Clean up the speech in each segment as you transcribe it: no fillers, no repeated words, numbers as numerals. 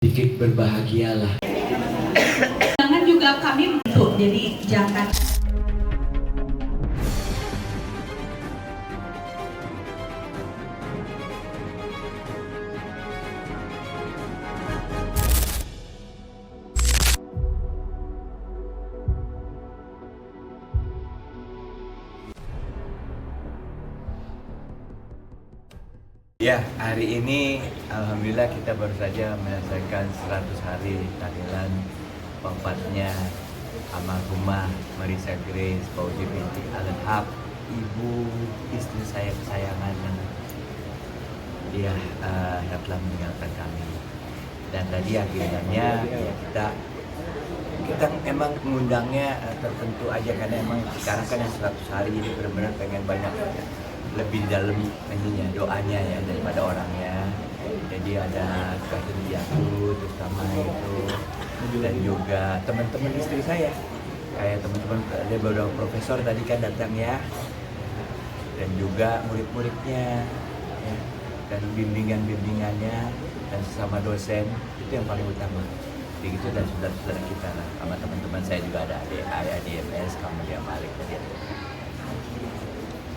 Sedikit berbahagialah. Jangan juga kami bentuk, jadi jangan. Ya, hari ini alhamdulillah kita baru saja menyelesaikan 100 hari tahlilan wafatnya almarhumah Marissa Grace Fauzi binti Al-Haq, ibu istri saya kesayangan yang dia telah meninggalkan kami. Dan tadi akhirnya ya kita emang mengundangnya tertentu aja karena emang sekarang kan yang 100 hari jadi benar-benar pengen banyak lebih dalam ininya doanya ya daripada orangnya. Jadi ada Kasih Diaku terus sama itu dan juga teman-teman istri saya kayak teman-teman ada beberapa profesor tadi kan datang ya, dan juga murid-muridnya ya, dan bimbingannya dan sesama dosen itu yang paling utama. Begitu dan saudara-saudara kita lah, sama teman-teman saya juga ada ADMS, kemudian Malik tadi.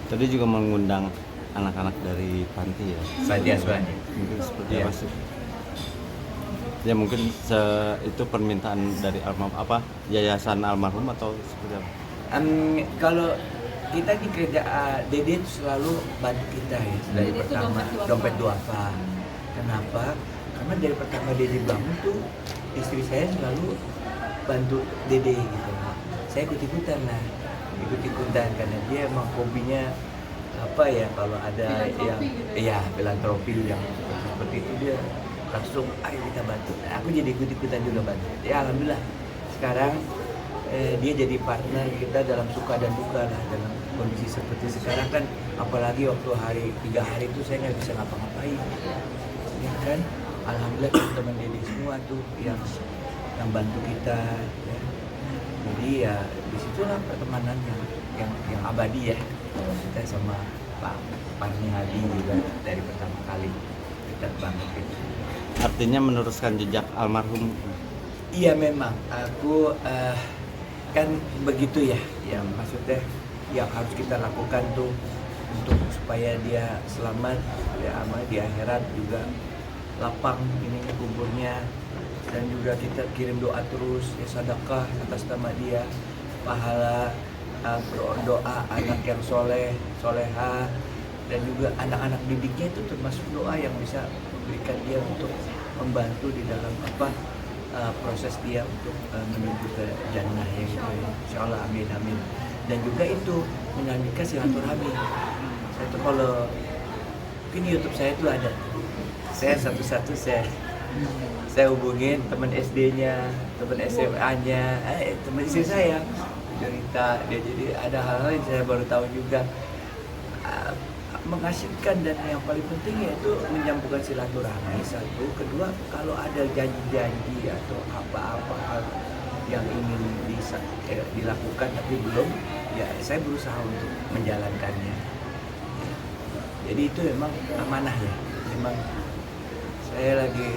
Tadi juga mengundang anak-anak dari panti ya. Panti asuhan. Mungkin seperti Iya. apa sih? Ya mungkin itu permintaan dari yayasan almarhum atau seperti apa? Kalau kita di kerja Dede itu selalu bantu kita ya dari Dede itu pertama dompet duafa. Kenapa? Karena dari pertama Dede bangun tuh istri saya selalu bantu Dede gitu. Saya ikut-ikutan karena dia emang hobinya apa ya, kalau ada yang gitu. filantropi yang seperti itu dia langsung ayo kita bantu. Aku jadi ikut-ikutan juga bantu. Ya alhamdulillah sekarang dia jadi partner kita dalam suka dan duka lah dalam kondisi seperti sekarang kan, apalagi waktu 3 hari itu saya nggak bisa ngapa-ngapain ya kan. Alhamdulillah teman-teman Dede semua tuh yang bantu kita ya. Jadi ya disitulah pertemanan yang abadi ya kita sama Pak Parni Hadi juga dari pertama kali dekat banget gitu. Artinya meneruskan jejak almarhum. Iya memang aku kan begitu ya, maksudnya yang harus kita lakukan tuh untuk supaya dia selamat ya, aman di akhirat juga lapang ininya kuburnya, dan juga kita kirim doa terus ya, sedekah atas nama dia, pahala doa anak yang soleha, dan juga anak-anak didiknya itu termasuk doa yang bisa memberikan dia untuk membantu di dalam proses dia untuk menuju ke jannah ya gitu ya. Insyaallah amin amin. Dan juga itu menyambungkan silaturahmi. Saya tuh kalau mungkin YouTube saya itu ada, saya satu-satu saya hubungin teman SD-nya, teman SMA-nya, teman istri saya cerita dia, jadi ada hal-hal yang saya baru tahu juga mengasihkan, dan yang paling penting yaitu menyambungkan silaturahmi satu. Kedua, kalau ada janji-janji atau apa-apa hal yang ingin dilakukan tapi belum, ya saya berusaha untuk menjalankannya. Jadi itu memang amanah ya, memang saya lagi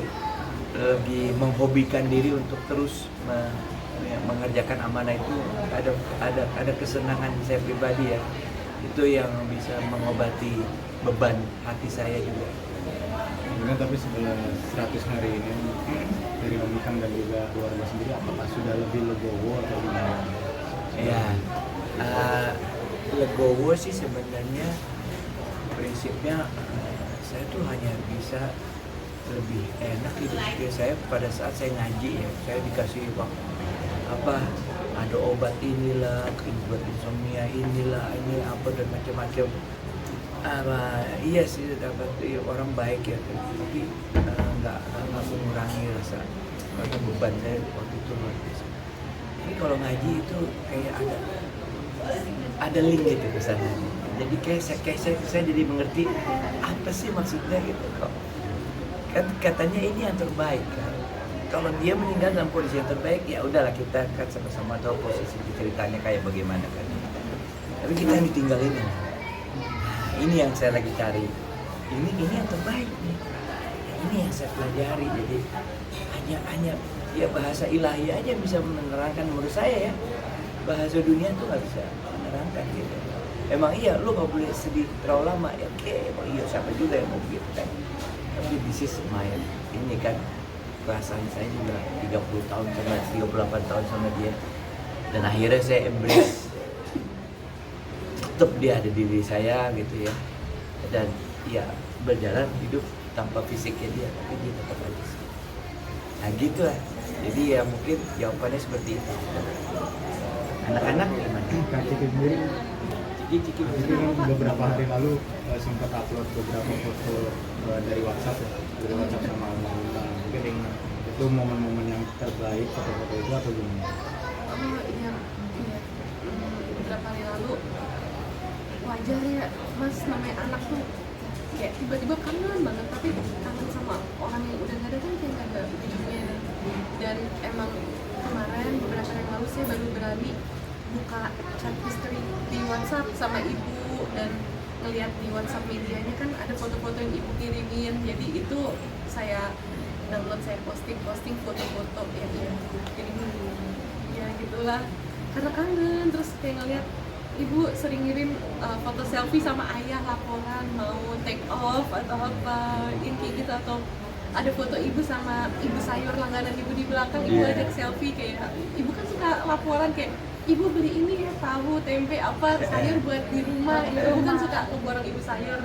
menghobikan diri untuk terus mengerjakan amanah itu. Ada kesenangan saya pribadi ya, itu yang bisa mengobati beban hati saya juga. Kemudian tapi setelah 100 hari ini dari Om Ikang dan juga keluarga sendiri, apakah sudah lebih legowo atau gimana? Ya, legowo sih sebenarnya prinsipnya saya tuh hanya bisa lebih enak hidup saya pada saat saya ngaji ya. Saya dikasih waktu ada obat inilah, buat insomnia inilah, ini apa dan macam-macam. Iya sih dapat orang baik ya, tapi nggak mengurangi rasa beban saya waktu itu luar biasa. Tapi kalau ngaji itu kayak ada link gitu ke sana. Jadi kayak saya jadi mengerti apa sih maksudnya gitu kok. Kan katanya ini yang terbaik kan. Kalau dia meninggal dalam kondisi yang terbaik, ya udahlah, kita kan sama-sama tahu posisi ceritanya kayak bagaimana kan. Tapi kita yang ditinggalin ya. Ini yang saya lagi cari. Ini yang terbaik nih. Ini yang saya pelajari. Jadi hanya ya bahasa ilahi aja yang bisa menerangkan menurut saya ya. Bahasa dunia tuh nggak bisa menerangkan gitu. Emang iya, lu nggak boleh sedih terlalu lama ya. Oke, emang iya, siapa juga yang mau gitu kan. Tapi this is my ini kan, perasaan saya juga 30 tahun sama 38 tahun sama dia. Dan akhirnya saya embrace, tetap dia ada di diri saya gitu ya. Dan ya berjalan hidup tanpa fisiknya dia, tapi dia tetap ada sih. Nah gitu lah. Jadi ya mungkin jawabannya seperti itu. Anak-anak gimana? Kak Ciki sendiri, Ciki beberapa hari lalu sempat upload beberapa foto dari WhatsApp ya, dari WhatsApp sama almarhumah. Mungkin itu momen-momen yang terbaik foto-foto itu atau gimana? Iya, beberapa hari lalu wajar ya mas, namanya anak tuh kayak tiba-tiba kangen banget, tapi kangen sama orang yang udah gak ada kan kayak gak ada ujungnya. Dan emang kemarin beberapa hari yang lalu saya baru berani buka chat history di WhatsApp sama ibu, dan ngeliat di WhatsApp medianya kan ada foto-foto yang ibu kirimin, jadi itu saya download, saya posting foto-foto yang ibu kirimin. Ya gitulah, karena kangen. Terus kayak ngeliat ibu sering ngirim foto selfie sama ayah, laporan mau take off atau apa yang kayak gitu, atau ada foto ibu sama ibu sayur langganan ibu di belakang, ibu ajak selfie, kayak ibu kan suka laporan kayak ibu beli ini ya, tahu, tempe, apa, sayur buat di rumah. Ibu kan suka borong ibu sayur.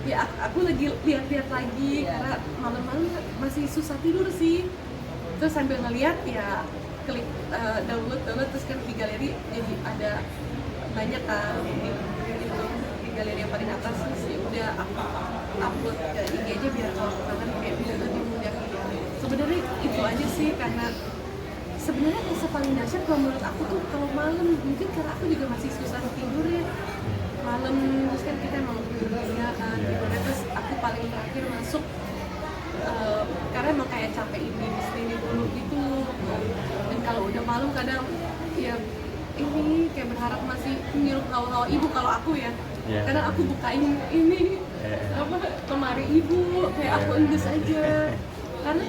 Ya aku lagi lihat-lihat lagi karena malam-malam masih susah tidur sih. Terus sambil ngeliat ya klik download terus kan di galeri jadi ada banyak kan itu di galeri yang paling atas. Terus ya udah aku upload ke IG aja biar kalau kangen kayak bisa lebih mudah gitu. Sebenarnya itu aja sih, karena sebenarnya yang paling dahsyat kalau menurut aku tuh kalau malam, mungkin karena aku juga masih susah tidur ya malam, terus kan kita emang tidurnya kan tidurnya, terus aku paling terakhir masuk karena emang kayak capek ini dulu gitu. Dan kalau udah malam kadang ya ini kayak berharap masih ngirup hawa-hawa ibu kalau aku ya. Kadang aku bukain ini apa lemari ibu, kayak aku endus aja, karena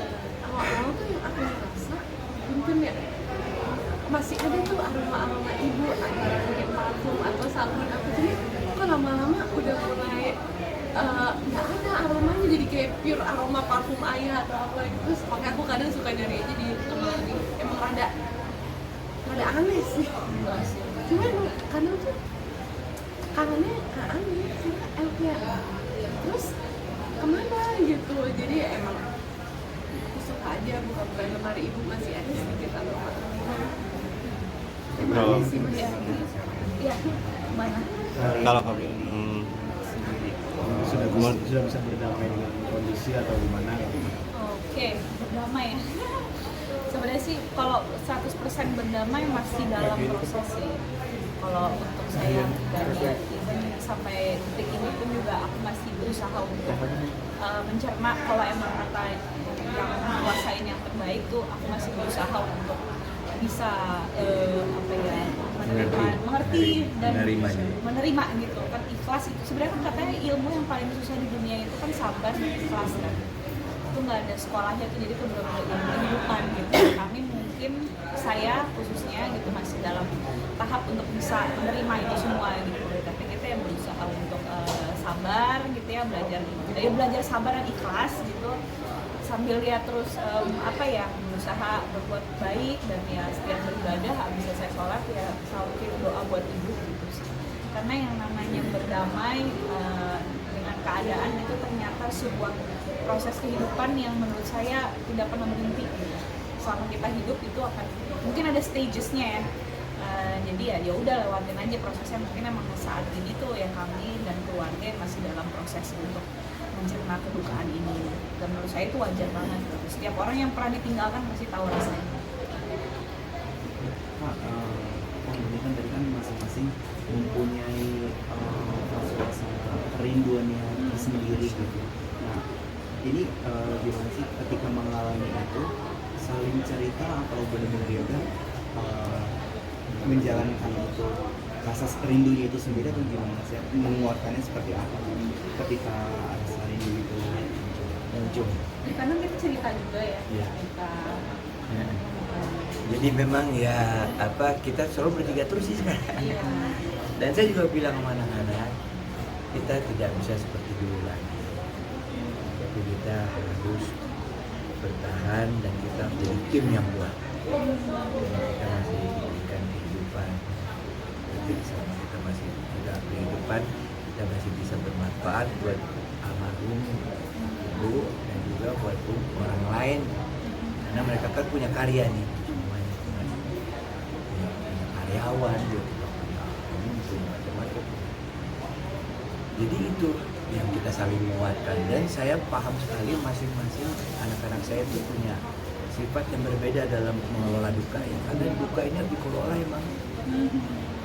awal-awal tuh yang aku ngerasa mungkin ya masih ada tuh aroma ibu, antara mungkin parfum atau sabun apa, jadi kok lama-lama udah mulai nggak ada aromanya, jadi kayak pure aroma parfum ayah atau apa gitu. Terus makanya aku kadang suka nyari aja di lemari. Emang rada aneh sih, cuman kadang tuh kangennya aneh sih elfnya, terus kemana gitu. Jadi emang aku suka aja buka lemari ibu, masih ada sedikit aroma. Kalau sih masih ya mana kalau kamu sudah bisa berdamai dengan kondisi atau gimana? Oke, berdamai ya. Sebenarnya sih kalau 100% berdamai masih dalam proses sih. Kalau untuk saya pribadi ya, even sampai detik ini pun juga aku masih berusaha untuk mencerna kalau emang kata yang menguasain yang terbaik tuh, aku masih berusaha untuk bisa mengerti dan menerima gitu kan. Ikhlas itu sebenarnya kan katanya ilmu yang paling susah di dunia itu kan sabar dan ikhlas kan. Itu nggak ada sekolahnya tuh, jadi itu benar-benar ilmu kehidupan gitu. Kami mungkin saya khususnya gitu masih dalam tahap untuk bisa menerima itu semua gitu. Tapi kita yang berusaha untuk sabar gitu ya, belajar sabar dan ikhlas gitu, sambil ya terus berusaha berbuat baik. Dan ya setiap beribadah habis selesai sholat ya selalu kirim doa buat ibu gitu sih. Karena yang namanya berdamai dengan keadaan itu ternyata sebuah proses kehidupan yang menurut saya tidak pernah berhenti gitu. Selama kita hidup itu akan mungkin ada stagesnya ya. Jadi ya udah lewatin aja prosesnya. Mungkin emang saat ini tuh ya kami dan keluarga masih dalam proses untuk mencerna kedukaan ini, dan menurut saya itu wajar banget. Setiap orang yang pernah ditinggalkan pasti tahu rasanya. Kak, ini kan tadi kan masing-masing mempunyai suasana kerinduannya sendiri gitu. Nah, ini gimana sih ketika mengalami itu, saling cerita atau benar-benar ya udah menjalankan itu rasa rindunya itu sendiri, atau gimana sih menguatkannya seperti apa ketika rasa rindu itu? ujung. Karena kita cerita juga ya, Iya. cerita. Ya. Jadi memang ya apa kita selalu bertiga terus sih sekarang. Iya. Dan saya juga bilang sama anak-anak, kita tidak bisa seperti dulu lagi. Tapi kita harus bertahan dan kita menjadi tim yang kuat. Kita masih diberikan kehidupan. Jadi selama kita masih juga kehidupan, kita masih bisa bermanfaat buat almarhum ibu dan juga buat orang lain. Karena mereka kan punya karya nih, semuanya punya karyawan, juga punya pemimpin, macam-macam. Jadi itu yang kita saling menguatkan, dan saya paham sekali masing-masing anak-anak saya itu punya sifat yang berbeda dalam mengelola duka ya. Karena duka ini harus dikelola emang.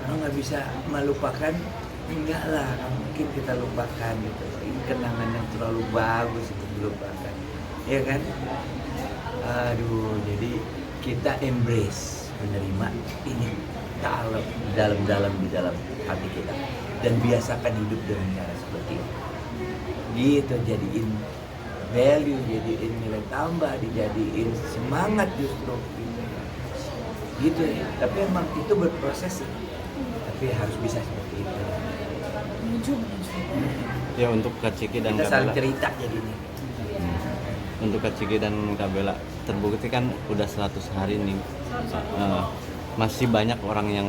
Karena nggak bisa melupakan, enggak lah, nggak mungkin kita lupakan gitu. Ini kenangan yang terlalu bagus untuk dilupakan, ya kan? Aduh, jadi kita embrace, menerima ini dalam di dalam hati kita, dan biasakan hidup dengan cara seperti ini. Gitu, jadiin value, jadiin nilai tambah, dijadiin semangat justru gitu ya. Tapi emang itu berproses sih, tapi harus bisa seperti itu. Menuju. Ya untuk Kak Ciki dan Kita Kak saling Bella, cerita jadinya. untuk Kak Ciki dan Kak Bella terbukti kan udah 100 hari nih. Masih banyak orang yang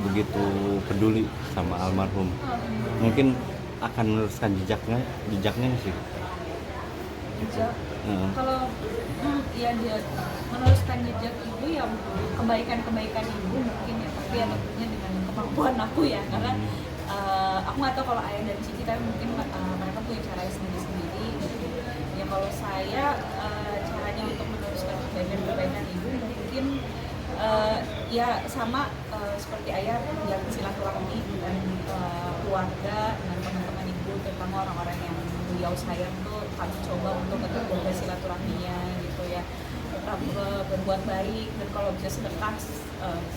begitu peduli sama almarhum. Mungkin akan meneruskan jejaknya nggak sih. Jejak. Heeh. Kalau ya dia meneruskan jejak ibu ya kebaikan ibu mungkin ya, tapi ya tentunya dengan kemampuan aku ya, karena aku nggak tahu kalau ayah dan Cici, tapi mungkin mereka punya caranya sendiri-sendiri gitu. Ya kalau saya caranya untuk meneruskan kebaikan ibu mungkin ya sama seperti ayah, menjalin silaturahmi dengan keluarga, dengan teman-teman ibu, terutama orang-orang yang beliau sayang tuh kami coba untuk tetap jaga silaturahminya gitu ya, tetap berbuat baik, dan kalau bisa sedekah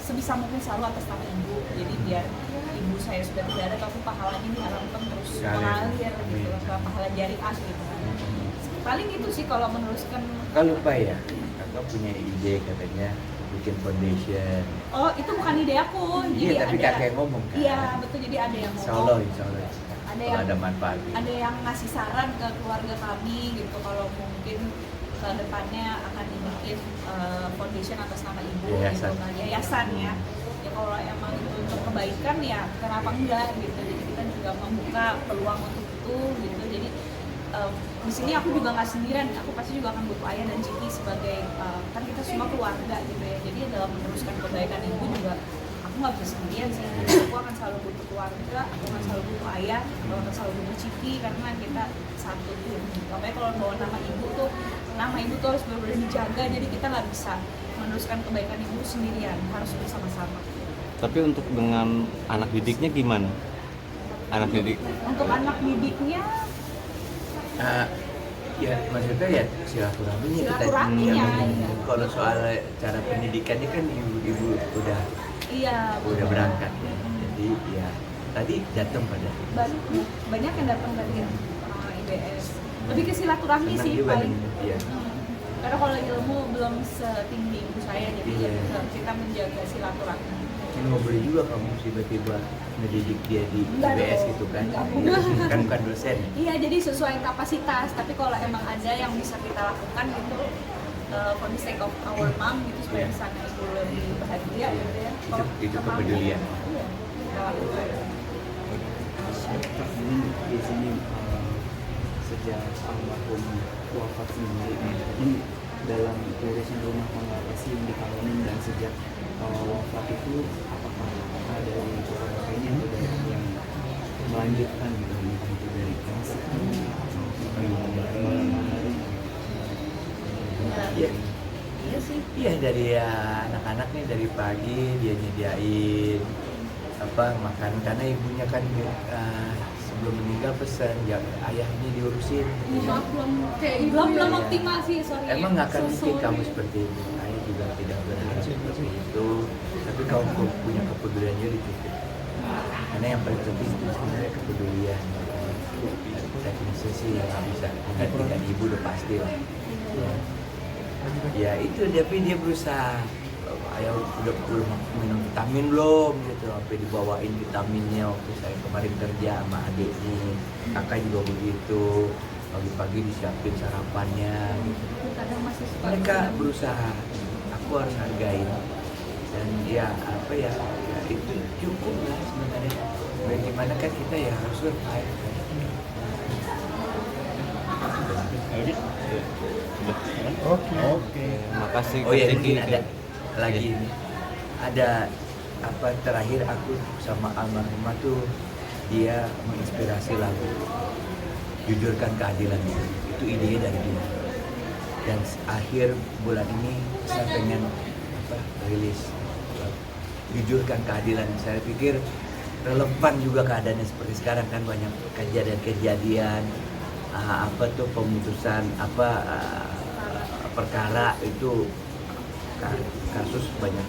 sebisa mungkin selalu atas nama ibu. Jadi biar ibu saya sudah tidak ada, tapi pahalanya diharapkan terus mengalir gitu, pahala jariah gitu. Paling itu sih kalau meneruskan. Kakak lupa ya, kakak punya ide katanya bikin foundation. Oh, itu bukan ide aku. Jadi Iya, tapi kakak yang ngomong kan. Iya, betul, jadi ada yang Insya ngomong. Allah. Ada Kalau yang ada manfaatnya. ada yang ngasih saran ke keluarga kami gitu, kalau mungkin ke depannya akan dibikin foundation atas nama ibu, Yayasan. gitu kan, yayasan ya. Ya kalau emang itu untuk kebaikan ya kenapa enggak gitu. Jadi kita juga membuka peluang untuk itu gitu. Jadi di sini aku juga nggak sendirian, aku pasti juga akan butuh ayah dan Ciki sebagai kan kita semua keluarga gitu ya. Jadi dalam meneruskan kebaikan ibu juga aku nggak bisa sendirian sih. Jadi aku akan selalu butuh keluarga, aku akan selalu butuh ayah, aku akan selalu butuh Ciki, karena kita satu tim. Makanya kalau bawa nama ibu tuh harus benar-benar dijaga. Jadi kita nggak bisa meneruskan kebaikan ibu sendirian, harus bersama-sama. Tapi untuk dengan anak didiknya gimana? Anak didik Untuk anak didiknya Ya maksudnya ya silaturahminya kita. Silaturahminya, Ya, iya. kalau soal cara pendidikannya kan ibu-ibu udah iya berangkat ya. Jadi ya tadi datang pada banyak yang datang dari IBS, lebih ke silaturahmi senang sih juga paling. ya. Karena kalau ilmu belum setinggi ibu saya, jadi Iya. ya kita menjaga silaturahmi. Nggak boleh juga kamu tiba-tiba ngedidik dia di Enggak IBS dong. gitu kan. Enggak. Kan bukan dosen. Iya, jadi sesuai kapasitas. Tapi kalau emang ada yang bisa kita lakukan gitu, for the sake of our mom gitu, supaya Iya. misalnya ibu lebih bahagia gitu ya. Itu Kalau kepedulian. Iya, kita lakukan. Ini biasanya sejak almarhum wafat sendiri, ini dalam urusan rumah tangga apa sih yang dikangenin, dan sejak wafat itu apakah ada dari keluarga ini atau dari yang melanjutkan gitu, entah itu dari kasih Iya. Iya sih. Iya dari ya, anak-anak nih dari pagi dia nyediain makan, karena ibunya kan sebelum meninggal pesan ya ayahnya diurusin. Maaf belum optimal sih, sorry. Emang nggak akan So mungkin sorry. kamu seperti itu. Ayah juga tidak berharap seperti itu. Tapi kamu punya kepedulian jadi cukup. Karena yang paling penting itu sebenarnya kepedulian. bisa sih yang nggak bisa menggantikan ibu udah pasti lah. Ya itu tapi dia berusaha, ayah udah belum minum vitamin belum gitu, sampai dibawain vitaminnya waktu saya kemarin kerja sama adik nih, kakak juga begitu, pagi-pagi disiapin sarapannya gitu. Kadang masih suka Mereka berusaha, aku harus hargain, dan ya apa ya, ya itu cukup lah sebenarnya. Bagaimana kan kita ya harus survive kan. Oke. Makasih Oh ya Kak mungkin Ciki. ada lagi ini, ada apa terakhir aku sama almarhumah tuh, dia menginspirasi lagu Jujurkan Keadilan itu idenya dari dia. Dan akhir bulan ini saya pengen rilis Jujurkan Keadilan. Saya pikir relevan juga keadaannya seperti sekarang kan, banyak kejadian-kejadian apa tuh pemutusan perkara itu kasus banyak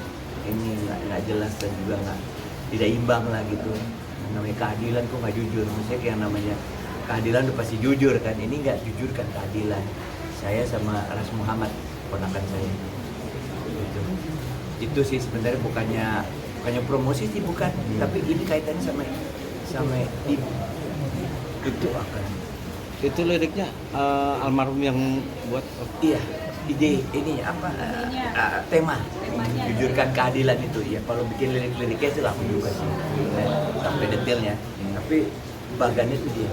ini nggak jelas dan juga tidak imbang lah gitu. Namanya keadilan kok nggak jujur, maksudnya yang namanya keadilan udah pasti jujur kan, ini nggak jujur kan keadilan. Saya sama Ras Muhammad ponakan saya itu sih sebenarnya bukannya promosi sih bukan, tapi ini kaitannya sama ibu itu akan Itu liriknya almarhum yang buat. iya ide ini apa tema Temanya. Jujurkan Keadilan itu ya. Kalau bikin lirik-liriknya itu aku juga sih sampai detailnya, tapi bagannya itu dia.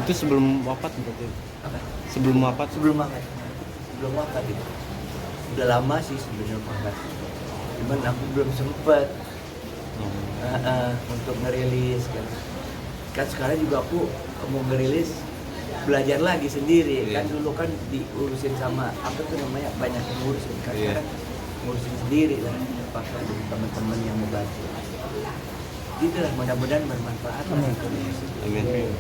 Itu sebelum wafat berarti. Apa? Sebelum wafat. sebelum wafat itu udah lama sih sebenarnya wafat, cuman aku belum sempet untuk ngerilis kan sekarang juga aku mau ngerilis belajar lagi sendiri. Iya. Kan dulu kan diurusin sama apa tuh namanya, banyak yang ngurusin kan. Iya. Sekarang ngurusin sendiri lah, pakai teman-teman yang mau bantu gitu lah. Mudah-mudahan bermanfaat lah. Amin.